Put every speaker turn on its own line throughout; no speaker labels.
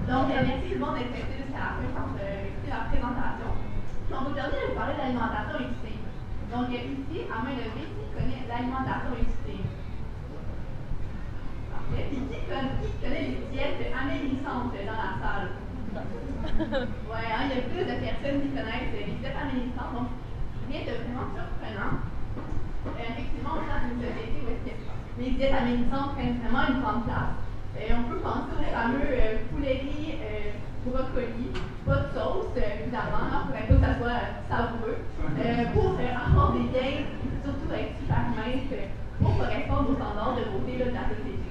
Donc, merci tout le monde d'être resté jusqu'à la fin pour écouter la présentation. Donc, aujourd'hui, je vais vous parler de l'alimentation intuitive. Donc, ici, à main levée, qui connaît l'alimentation intuitive? Parfait. Puis, qui connaît les diètes amélissantes dans la salle? Oui, hein, il y a plus de personnes qui connaissent les diètes amélissantes. Donc, rien de vraiment surprenant. Effectivement, on est dans une société où est-ce que les diètes amélissantes prennent vraiment une grande place. On peut penser au fameux poulet riz, brocoli, pas de sauce, évidemment, pour que ça soit savoureux, pour avoir des gains, surtout être super mince, pour correspondre aux standards de beauté de la société.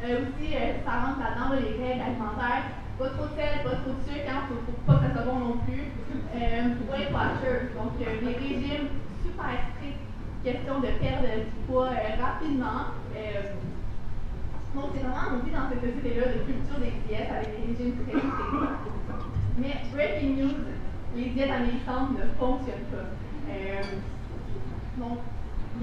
Aussi, ça rentre là-dedans les règles alimentaires, pas trop de sel, pas trop de sucre, hein, pour pas que ça soit bon non plus. Weight Watchers, donc des régimes super stricts, question de perdre du poids rapidement. Donc, c'est vraiment, on vit dans cette société-là de culture des diètes avec des régimes très stricts. Mais, breaking news, les diètes amélissantes ne fonctionnent pas. Donc,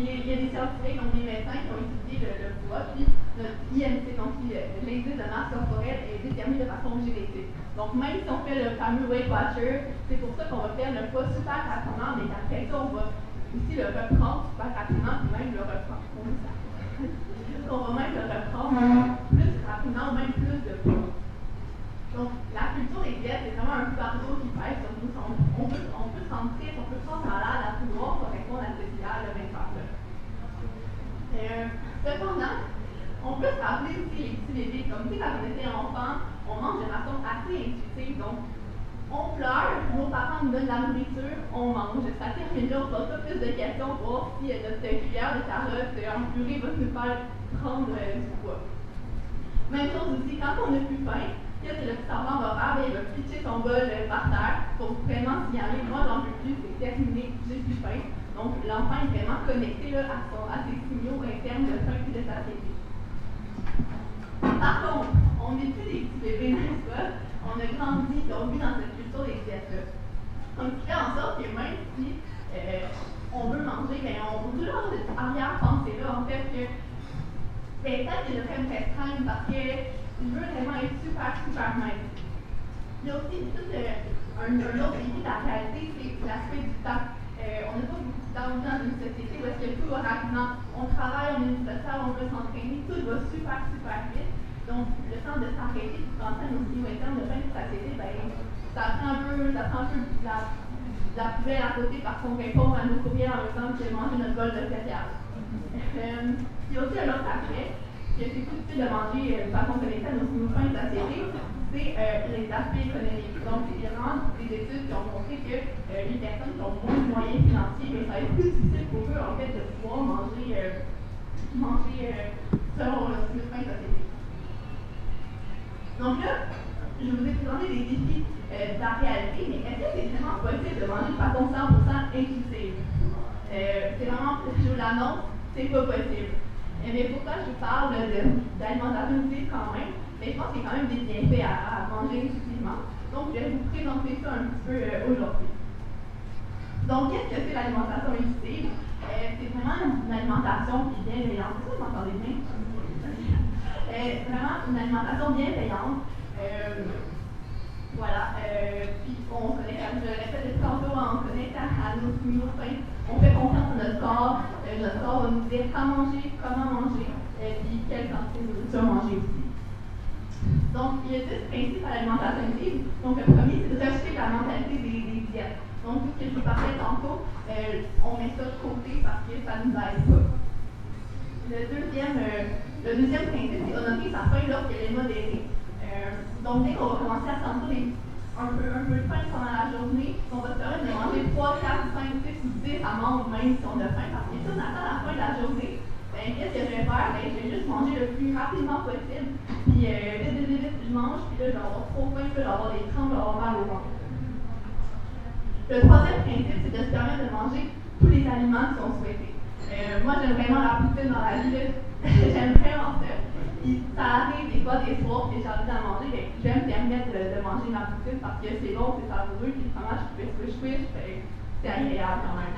il y a des scientifiques, donc des médecins qui ont étudié le poids, puis notre IMC, donc l'indice de masse corporelle, est déterminé de façon génétique. Donc, même si on fait le fameux Weight Watcher, c'est pour ça qu'on va perdre le poids super rapidement, mais après ça, on va aussi le reprendre super rapidement, puis même le reprendre. On va même le reprendre plus rapidement, ou même plus de poids. Donc, la culture des diètes, c'est vraiment un fardeau qui pèse sur nous. On peut se rendre triste, on peut se rendre malade à vouloir correspondre à cet idéal de minceur-là. Cependant, on peut se rappeler aussi les petits bébés. Comme tu sais, quand on était enfant, on mange de façon assez intuitive. Donc, on pleure, nos parents nous donnent la nourriture, on mange. Ça termine là, on ne pose pas plus de questions pour voir si notre cuillère de carottes en purée va nous faire prendre du poids. Même chose aussi, quand on n'a plus faim, qu'est-ce que le petit enfant va faire? Il va pitcher son bol par terre pour vraiment signaler, moi j'en veux plus, c'est terminé, j'ai plus faim. Donc l'enfant est vraiment connecté là, à ses signaux internes de faim et de satiété. Par contre, on n'est plus des petits bébés, n'est-ce pas? On a grandi, on vit dans cette culture des diètes-là. Donc, ce qui fait en sorte que même si on veut manger, bien, on peut toujours avoir cette arrière-pensée-là, en fait, que peut-être que je devrais me restreindre parce que je veux vraiment être super, super mince. Il y a aussi tout un autre défi de la réalité, c'est l'aspect du temps. On n'a pas beaucoup de temps dans une société où est-ce que tout va rapidement. On travaille, on est une sociale, on veut s'entraîner, tout va super, super vite. Donc, le temps de s'arrêter, de penser à nos signaux internes de fin de satiété, ben, ça prend un peu la poubelle à côté parce qu'on répond à nos courriels en même temps que manger notre bol de céréales. Il y a aussi un autre aspect, que c'est tout difficile de manger de façon connectée à nos signaux de fin de satiété, c'est les aspects économiques. Donc, il y a vraiment des études qui ont montré que les personnes qui ont moins de moyens financiers, mais ça va être plus difficile pour eux, en fait, de pouvoir manger selon leur signaux de fin de satiété. Donc là, je vous ai présenté des défis de la réalité, mais est-ce que c'est vraiment possible de manger de façon 100% intuitive? C'est vraiment, je vous l'annonce, c'est pas possible. Mais pourquoi je vous parle d'alimentation intuitive quand même? Mais je pense qu'il y a quand même des bienfaits à manger intuitivement. Donc, je vais vous présenter ça un petit peu aujourd'hui. Donc, qu'est-ce que c'est l'alimentation intuitive? C'est vraiment une alimentation qui est bienveillante. Est-ce que vous m'entendez bien? Vraiment une alimentation bienveillante. Voilà. Puis on connaît, je le répète depuis tantôt, on connaît à nos signaux fins. On fait confiance à notre corps. Notre corps va nous dire quand manger, comment manger, puis quelle quantité de nourriture manger aussi. Donc, il y a 10 principes à l'alimentation intuitive. Donc, le premier, c'est de rejeter la mentalité des diètes. Donc, tout ce que je vous parlais tantôt, on met ça de côté parce que ça ne nous aide pas. Le deuxième principe, c'est honorer sa faim lorsqu'elle est modérée. Donc, dès qu'on va commencer à sentir un peu de faim pendant la journée, on va se permettre de manger 3, 4, 5, 6 ou 10 amandes même si on a faim. Parce que si on attend la fin de la journée, ben, qu'est-ce que je vais faire? Ben, je vais juste manger le plus rapidement possible. Puis, vite, je mange, puis là, je vais avoir trop faim, puis là, je vais avoir des crampes, je vais avoir mal au ventre. Le troisième principe, c'est de se permettre de manger tous les aliments qui sont souhaités. Moi, j'aime vraiment la poutine dans la vie. J'aime vraiment ça. Puis, ça arrive des fois, des soirs, que j'ai envie d'en manger, mais je vais me permettre de manger ma poutine parce que c'est bon, c'est savoureux, puis le fromage squish, c'est agréable quand même.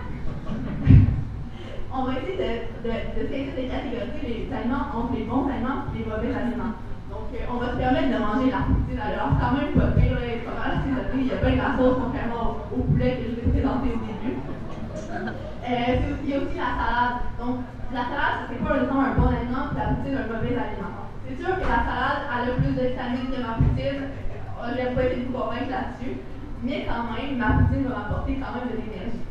On va essayer de catégoriser les aliments entre les bons aliments et les mauvais aliments. Donc, on va se permettre de manger la poutine. Alors, quand même pas pire, là, pas mal assaisonné. Il y a plein de la sauce, contrairement au poulet que je vous ai présenté au début. Il y a aussi la salade. Donc, la salade, c'est pas un bon aliment, puis la poutine, un mauvais aliment. C'est sûr que la salade a le plus de vitamines que ma poutine. J'ai pas été vous convaincre là-dessus. Mais quand même, ma poutine va m'apporter quand même de l'énergie.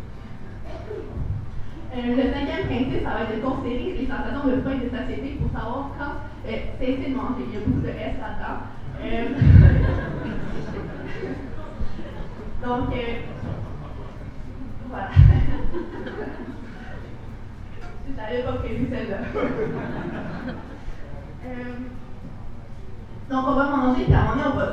Le cinquième principe, ça va être de considérer les sensations de faim et de satiété pour savoir quand cesser de manger. Il y a beaucoup de S là-dedans. Donc, voilà. Je n'avais pas prévu celle-là. Donc, on va manger, puis à un moment donné,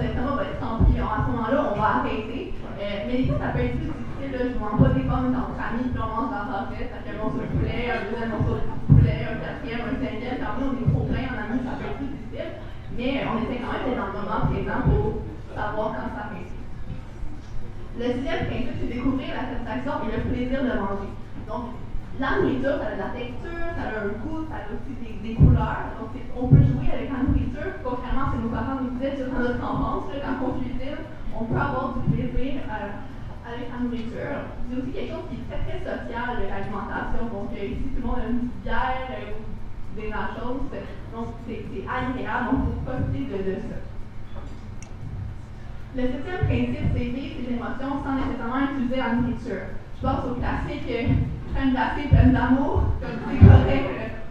l'estomac va être rempli. À ce moment-là, on va arrêter. Mais des fois, ça peut être plus difficile. Là, je ne vends pas des pommes dans notre famille, puis on mange dans la tête. Ça fait un morceau de poulet, un deuxième morceau de poulet, un quatrième, un cinquième. Puis on est trop plein en amis, ça peut être plus difficile. Mais on essaie quand même d'être dans le moment présent pour savoir quand ça réussit. Le sixième principe, c'est découvrir la satisfaction et le plaisir de manger. Donc, la nourriture, ça a de la texture, ça a un goût, ça a aussi des couleurs. Donc, on peut jouer avec la nourriture, contrairement à ce que nos parents nous disaient durant notre enfance. Quand on cuisine, on peut avoir du plaisir avec la nourriture. C'est aussi quelque chose qui est très, très social, l'alimentation. Donc, ici, tout le monde a une petite bière ou des nachos. Donc, c'est agréable. Donc, il faut profiter de ça. Le septième principe, c'est vivre ses émotions sans nécessairement utiliser la nourriture. Je pense au classique crème glacée pleine d'amour, comme c'est correct,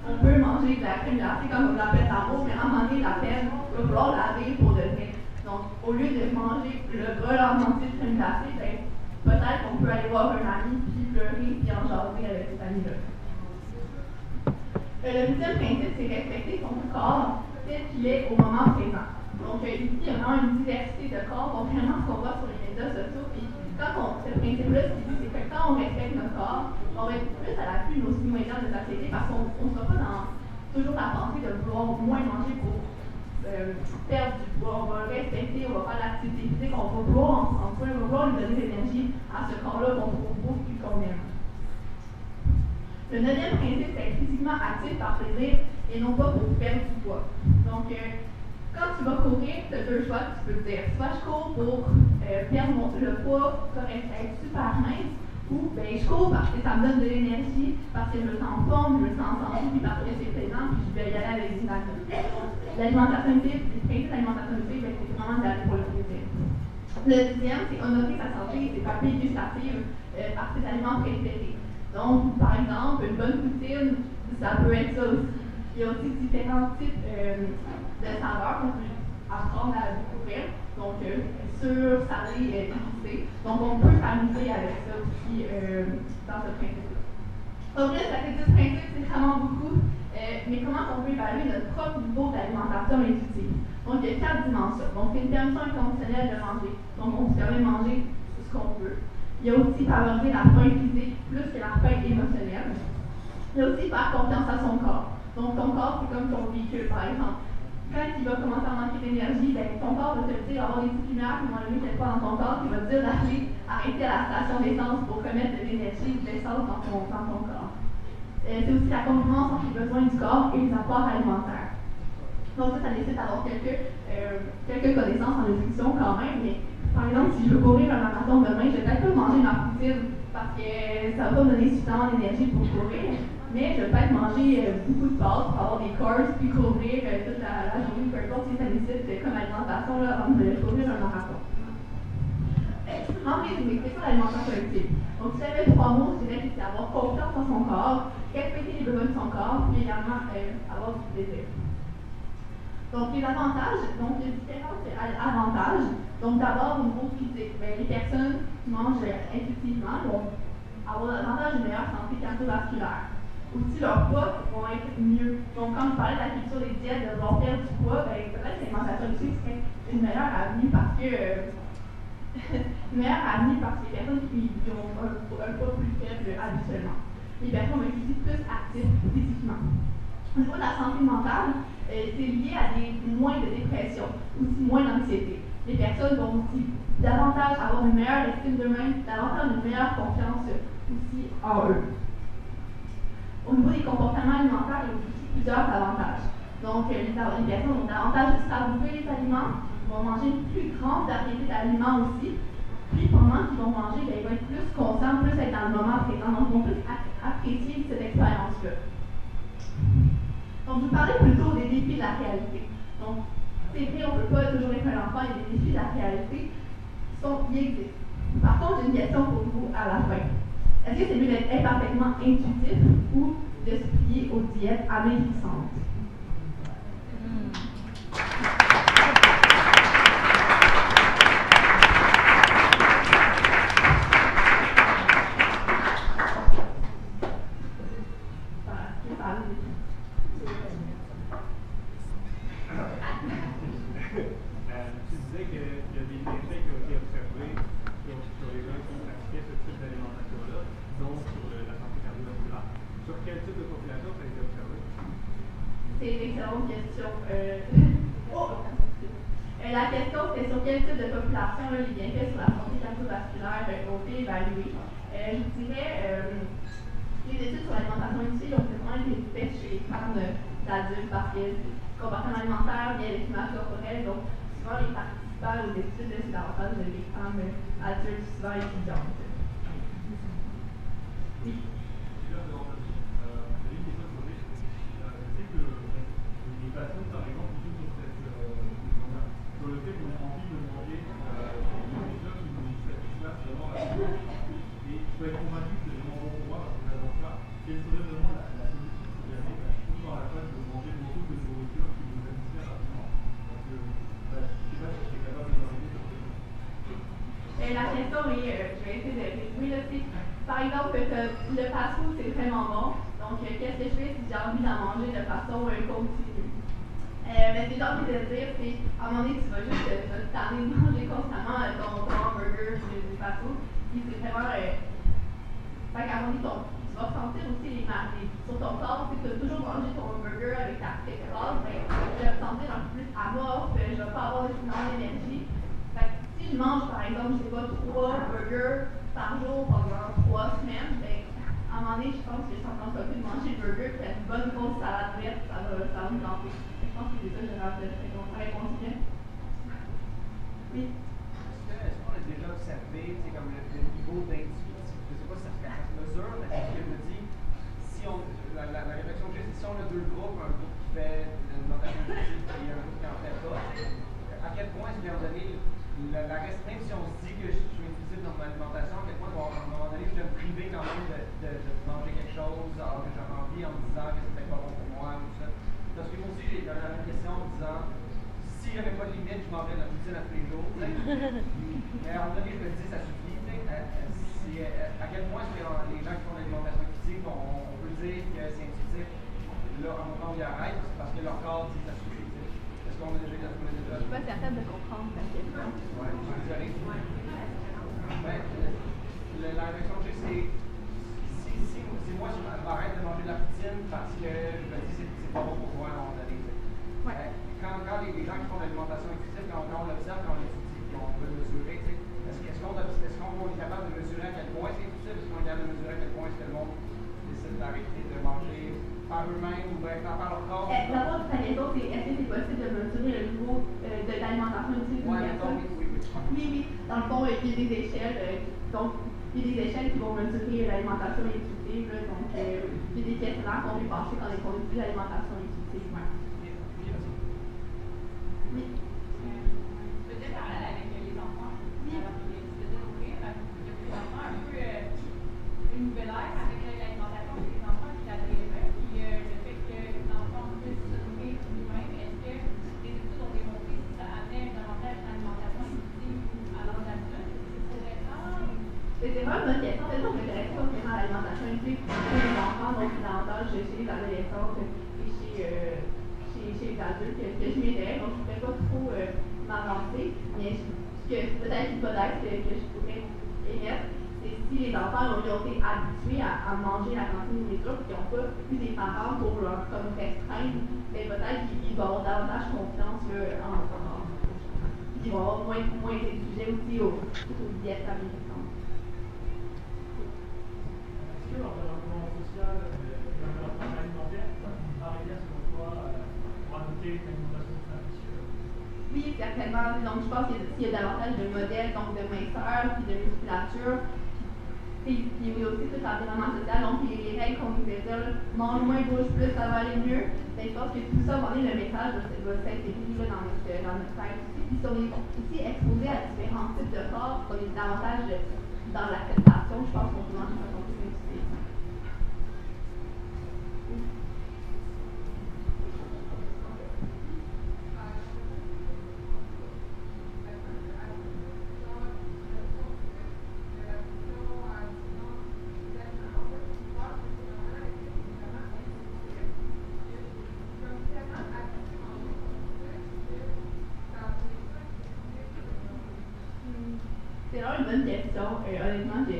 on peut manger de la crème glacée comme on l'appelle d'amour, mais à un moment donné, la peine, il va falloir laver pour de vrai. Donc, au lieu de manger le bol en entier de crème glacée, ben, peut-être qu'on peut aller voir un ami, puis pleurer, puis en jaser avec cet ami-là. Le huitième principe, c'est respecter son corps tel qu'il est au moment présent. Donc, ici, il y a vraiment une diversité de corps, contrairement à ce qu'on voit sur les médias sociaux. Puis, ce principe-là, ce qu'il dit, c'est que quand on respecte notre corps, on va être plus à l'affût de nos signes immédiats de satiété parce qu'on ne sera pas dans toujours la pensée de vouloir moins manger pour perdre du poids. On va le respecter, on va faire l'activité physique, on va vouloir en prendre soin, on va vouloir lui donner de l'énergie à ce corps-là qu'on trouve beau et qu'on aime. Le neuvième principe, c'est être physiquement actif par plaisir et non pas pour perdre du poids. Donc, quand tu vas courir, tu as deux choix, tu peux te dire soit je cours pour perdre le poids, correct, être super mince, ou ben, je cours parce que ça me donne de l'énergie, parce que je me sens en forme, je me sens en santé, puis parce que c'est plaisant, puis je vais y aller avec des amis. L'alimentation utile, les principes d'alimentation utile, ben, c'est vraiment d'aller pour le plaisir. Le deuxième, c'est honorer sa santé et ses papilles gustatives par ses aliments préférés. Donc, par exemple, une bonne poutine, ça peut être ça aussi. Il y a aussi différents types de saveurs qu'on peut apprendre à découvrir. Donc, sûr, salé, épicé. Donc, on peut s'amuser avec ça aussi dans ce principe-là. Donc là, ça fait 10 principes, c'est vraiment beaucoup. Mais comment on peut évaluer notre propre niveau d'alimentation intuitive? Donc, il y a 4 dimensions. Donc, c'est une permission inconditionnelle de manger. Donc, on se permet de manger ce qu'on veut. Il y a aussi favoriser la faim physique plus que la faim émotionnelle. Il y a aussi faire confiance à son corps. Donc, ton corps, c'est comme ton véhicule, par exemple. Quand il va commencer à manquer d'énergie, ben, ton corps va te dire, avoir des petites lumières qui vont allumer quelque part dans ton corps, qui va te dire d'aller arrêter à la station d'essence pour remettre de l'énergie, de l'essence dans ton corps. C'est aussi la congruence entre les besoins du corps et les apports alimentaires. Donc ça nécessite d'avoir quelques connaissances en nutrition quand même, mais par exemple, si je veux courir un marathon demain, je vais peut-être pas manger ma poutine parce que ça va pas me donner suffisamment d'énergie pour courir. Mais je vais peut-être manger beaucoup de pâtes pour avoir des carbs, puis courir toute la journée, peu importe si ça nécessite comme alimentation là, avant de courir un marathon. En résumé, c'est ça l'alimentation utile. Donc, si j'avais 3 mots, je dirais que c'est avoir confiance en son corps, respecter les besoins de son corps, puis également avoir du plaisir. Donc, les avantages, donc il y a différents avantages. Donc, d'abord, au niveau physique, les personnes qui mangent intuitivement vont avoir davantage une meilleure santé cardiovasculaire. Aussi, leurs poids vont être mieux. Donc, quand je parlais de la culture des diètes, de vouloir perdre du poids, peut-être que l'alimentation utile serait une meilleure avenue parce que les personnes qui ont un poids plus faible habituellement. Les personnes vont être aussi plus actives physiquement. Au niveau de la santé mentale, c'est lié à moins de dépression, aussi moins d'anxiété. Les personnes vont aussi davantage avoir une meilleure estime d'eux-mêmes, davantage une meilleure confiance aussi en eux. Au niveau des comportements alimentaires, il y a aussi plusieurs avantages. Donc, Donc, les personnes ont davantage de savourer les aliments, vont manger une plus grande variété d'aliments aussi. Puis, pendant qu'ils vont manger, ils vont être plus conscients, plus être dans le moment présent, donc ils vont plus apprécier cette expérience-là. Donc, je vous parlais plutôt des défis de la réalité. Donc, c'est vrai, on ne peut pas toujours être un enfant, il y a des défis de la réalité qui existent. Par contre, j'ai une question pour vous à la fin. Est-ce que c'est mieux d'être imparfaitement intuitif ou de se plier aux diètes amairissantes?
Tu disais qu'il y a des effets qui ont été observés sur les gens qui pratiquaient ce type d'alimentation-là, dont sur la santé cardiovasculaire. Sur quel type de population ça a été observé?
C'est une excellente question. La question, c'est sur quel type de population les bienfaits sur la santé cardiovasculaire ont été évalués. Je dirais, les études sur l'alimentation intuitive ont vraiment été faites chez les femmes d'adultes parce que comportement alimentaire, bien les climat corporel, donc souvent les participants aux études, c'est davantage les femmes adultes, souvent étudiantes. Oui.
Les patients, par exemple, sur le fait qu'on a envie de manger des nourritures qui nous satisfassent vraiment rapidement. Et je peux être convaincu que c'est vraiment bon pour moi parce que j'adore ça. Quelle serait vraiment la solution pour jamais je trouve dans la phase de manger beaucoup de nourriture qui nous satisfait rapidement. Parce que je ne sais pas si je suis capable de m'arriver sur ce point.
La question, oui, je vais essayer de résumer là. Par exemple, le fast-food, c'est vraiment bon. Donc, qu'est-ce que je fais si j'ai envie d'en manger de façon continue? Mais ce que j'ai envie de dire, c'est à un moment donné, tu vas juste te tanner de manger constamment ton hamburger du fast-food. Puis c'est vraiment. Fait qu'à un moment donné, tu vas ressentir aussi les marques. Sur ton corps, si tu as toujours mangé ton hamburger avec ta petite phrase, ben, je vais me sentir un peu plus amorphe, je ne vais pas avoir énormément d'énergie. Fait que si je mange, par exemple, je sais pas, 3 burgers par jour pendant 3 semaines, ben, à un moment donné, je pense que je t'entends pas plus de manger le burger, puis une bonne grosse salade verte, ça va me planter. Je pense que c'est ça que j'ai envie de faire. Donc, réponse bien. Oui.
Est-ce qu'on a déjà observé, comme le niveau d'intuition, je ne sais pas si ça se mesure, mais c'est ce que je me dis, si on, la réflexion que j'ai, c'est si on a deux groupes, un groupe qui fait une alimentation intuitive et un groupe qui n'en fait pas, à quel point, à un moment donné, la restreinte, si on se dit que je suis intuitif dans mon alimentation, à quel point, à un moment donné, je vais me priver quand même de manger quelque chose alors que j'ai envie en me disant que c'était pas bon pour moi ou tout ça. Parce que moi aussi, j'ai la même question en me disant, si j'avais pas de limite, je mangerais de la poutine à tous les jours. Mais à un moment donné, je me dis, ça suffit. À quel point est-ce que les gens qui font de l'alimentation intuitive, on peut dire que c'est intuitif, là, en moment où ils arrêtent, c'est parce que leur corps dit que ça suffit. Est-ce qu'on a déjà
Je suis pas certaine de comprendre ta question.
Oui, je suis désolé. La réflexion que j'ai, c'est si moi je m'arrête de manger de la poutine parce que je me dis c'est pas bon pour moi à un moment donné. Quand les gens qui font de l'alimentation intuitive, quand on l'observe, quand on l'étudie, puis on veut le mesurer, est-ce qu'on est capable de mesurer à quel point c'est intuitif? Est-ce qu'on est capable de mesurer à quel point est-ce que le monde décide d'arrêter de manger par eux-mêmes ou par leur corps?
D'abord, ta question, c'est est-ce que c'est possible de mesurer le niveau de l'alimentation intuitive d'une personne? Oui. Dans le fond, il y a des échelles. Donc, il y a des échelles qui vont mesurer l'alimentation intuitive. Donc, il y a des questionnaires qu'on peut passer quand on utilise l'alimentation intuitive. Oui.
Je faisais parallèle avec les enfants. Oui. Alors, ils se faisaient nourrir. Il y a des enfants un peu une nouvelle ère avec l'alimentation des enfants qui la développent. Puis le fait que les enfants puissent se nourrir eux-mêmes, est-ce que les études ont démontré si ça amène davantage d'alimentation intuitive à l'âge adulte? C'est récent?
C'est vraiment une bonne question. Moi, je m'intéresse pas vraiment à l'alimentation intuitive chez les enfants, donc davantage chez les adolescents et chez les adultes que je m'intéresse, donc je ne pourrais pas trop m'avancer. Mais peut-être une hypothèse que je pourrais émettre, c'est si les enfants ont été habitués à manger la quantité de nourriture et qu'ils n'ont pas eu des parents pour leur restreindre, peut-être qu'ils vont avoir davantage confiance en ils vont avoir moins été sujets aussi aux diètes américaines.
Est-ce que l'environnement social, l'environnement alimentaire, peut arriver selon toi, pour un côté alimentation saine.
Oui, certainement. Donc, je pense qu'il y a davantage de modèles, donc de minceur, puis de musculature. Puis il y a aussi tout l'environnement social, donc les règles qu'on nous fait dire, mange moins, bouge plus, ça va aller mieux. Mais je pense que tout ça, à un moment donné, le message va s'intégrer dans notre tête aussi. Puis si on est aussi exposé à différents types de corps, on est davantage dans l'acceptation, je pense qu'on peut manger de façon plus difficile. C'est vraiment une bonne question. Honnêtement, de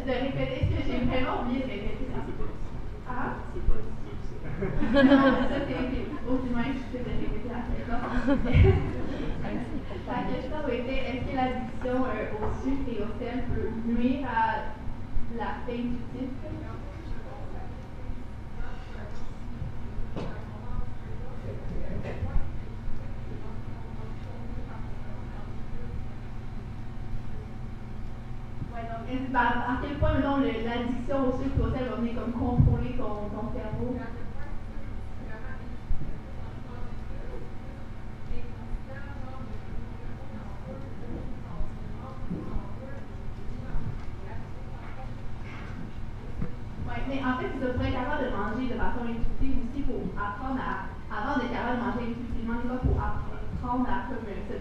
répéter ce que j'ai vraiment oublié de répéter. Ah?
C'est pas difficile.
Non, ça c'est aussi loin que je sais de répéter la question. La question était est-ce que l'addiction au sucre et au sel peut nuire à la fin du titre? À quel point, mettons, l'addiction au sucre et au sel va venir comme contrôler ton cerveau? Oui, mais en fait, tu devrais être capable de manger de façon intuitive aussi pour apprendre avant d'être capable de manger intuitivement, il faut apprendre à se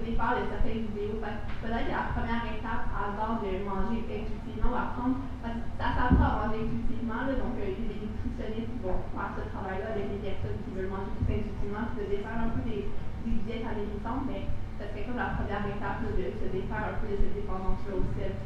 défaire de certaines vidéos. Peut-être que la première étape avant de manger intuitivement ou apprendre, parce que ça s'apprend à manger intuitivement, là, donc il y a des nutritionnistes qui vont faire ce travail-là avec des personnes qui veulent manger tout intuitivement, se défaire un peu des diètes alimentaires, mais ça serait comme la première étape là, de se défaire un peu de cette dépendance-là au sel.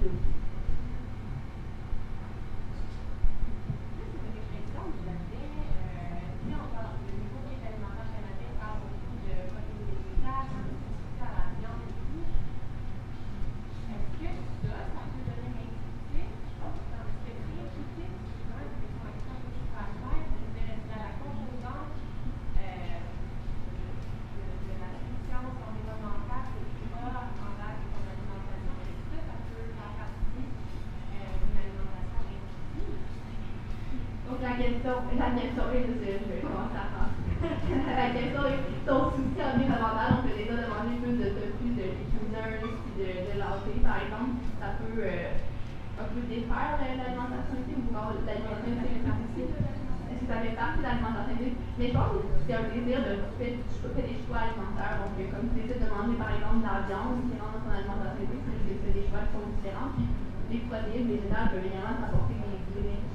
La question est, je vais commencer à faire. La question est, ton souci environnemental, donc le désir de manger plus de légumineuses puis de lâcher, par exemple, ça peut un peu défaire l'alimentation ici ou l'alimentation ici. Est-ce que ça fait partie de l'alimentation ici? Mais je pense que c'est un désir de faire des choix alimentaires. Donc, comme tu décides de manger, par exemple, de la viande qui rentre dans ton alimentation ici, c'est des choix qui sont différents. Puis, les protéines végétales peuvent également t'apporter des bénéfices